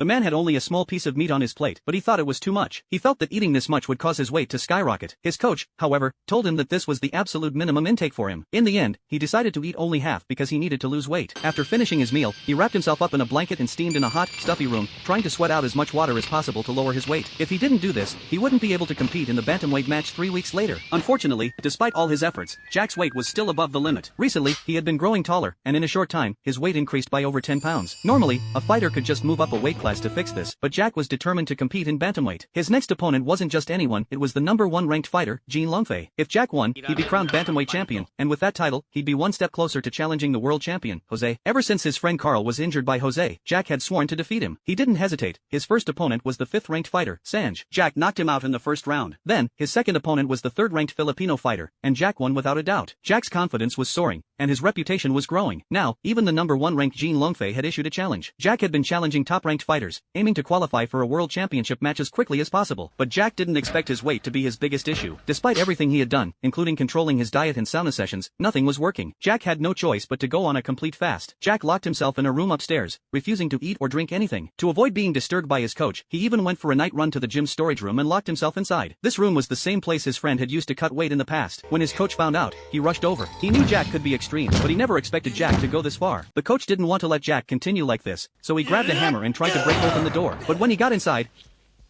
The man had only a small piece of meat on his plate, but he thought it was too much. He felt that eating this much would cause his weight to skyrocket. His coach, however, told him that this was the absolute minimum intake for him. In the end, he decided to eat only half because he needed to lose weight. After finishing his meal, he wrapped himself up in a blanket and steamed in a hot, stuffy room, trying to sweat out as much water as possible to lower his weight. If he didn't do this, he wouldn't be able to compete in the bantamweight match 3 weeks later. Unfortunately, despite all his efforts, Jack's weight was still above the limit. Recently, he had been growing taller, and in a short time, his weight increased by over 10 pounds. Normally, a fighter could just move up a weight class to fix this, but Jack was determined to compete in bantamweight. His next opponent wasn't just anyone, it was the #1 ranked fighter, Gene Longfei. If Jack won, he'd be crowned bantamweight champion, and with that title, he'd be one step closer to challenging the world champion, Jose. Ever since his friend Carl was injured by Jose, Jack had sworn to defeat him. He didn't hesitate. His first opponent was the 5th ranked fighter, Sanj. Jack knocked him out in the first round. Then, his second opponent was the 3rd ranked Filipino fighter, and Jack won without a doubt. Jack's confidence was soaring, and his reputation was growing. Now, even the #1 ranked Gene Longfei had issued a challenge. Jack had been challenging top-ranked fighters, aiming to qualify for a world championship match as quickly as possible. But Jack didn't expect his weight to be his biggest issue. Despite everything he had done, including controlling his diet and sauna sessions, nothing was working. Jack had no choice but to go on a complete fast. Jack locked himself in a room upstairs, refusing to eat or drink anything. To avoid being disturbed by his coach, he even went for a night run to the gym's storage room and locked himself inside. This room was the same place his friend had used to cut weight in the past. When his coach found out, he rushed over. He knew Jack could be extreme, but he never expected Jack to go this far. The coach didn't want to let Jack continue like this, so he grabbed a hammer and tried to break open the door. But when he got inside,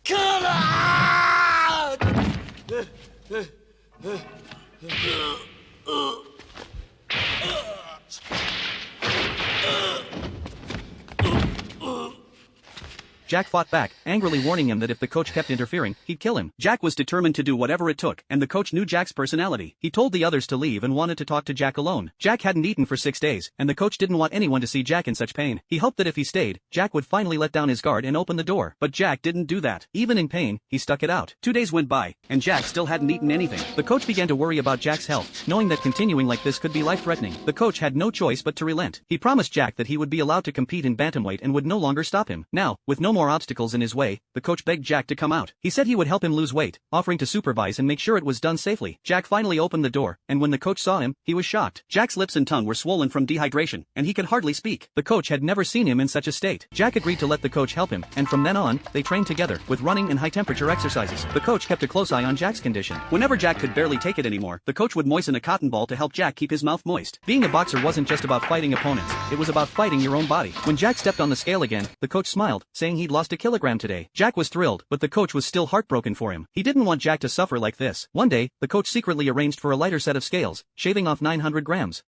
come out! Jack fought back, angrily warning him that if the coach kept interfering, he'd kill him. Jack was determined to do whatever it took, and the coach knew Jack's personality. He told the others to leave and wanted to talk to Jack alone. Jack hadn't eaten for 6 days, and the coach didn't want anyone to see Jack in such pain. He hoped that if he stayed, Jack would finally let down his guard and open the door. But Jack didn't do that. Even in pain, he stuck it out. 2 days went by, and Jack still hadn't eaten anything. The coach began to worry about Jack's health, knowing that continuing like this could be life-threatening. The coach had no choice but to relent. He promised Jack that he would be allowed to compete in bantamweight and would no longer stop him. Now, with no more obstacles in his way, the coach begged Jack to come out. He said he would help him lose weight, offering to supervise and make sure it was done safely. Jack finally opened the door, and when the coach saw him, he was shocked. Jack's lips and tongue were swollen from dehydration, and he could hardly speak. The coach had never seen him in such a state. Jack agreed to let the coach help him, and from then on, they trained together, with running and high-temperature exercises. The coach kept a close eye on Jack's condition. Whenever Jack could barely take it anymore, the coach would moisten a cotton ball to help Jack keep his mouth moist. Being a boxer wasn't just about fighting opponents, it was about fighting your own body. When Jack stepped on the scale again, the coach smiled, saying he'd lost a kilogram today. Jack was thrilled, but the coach was still heartbroken for him. He didn't want Jack to suffer like this. One day, the coach secretly arranged for a lighter set of scales, shaving off 900 grams.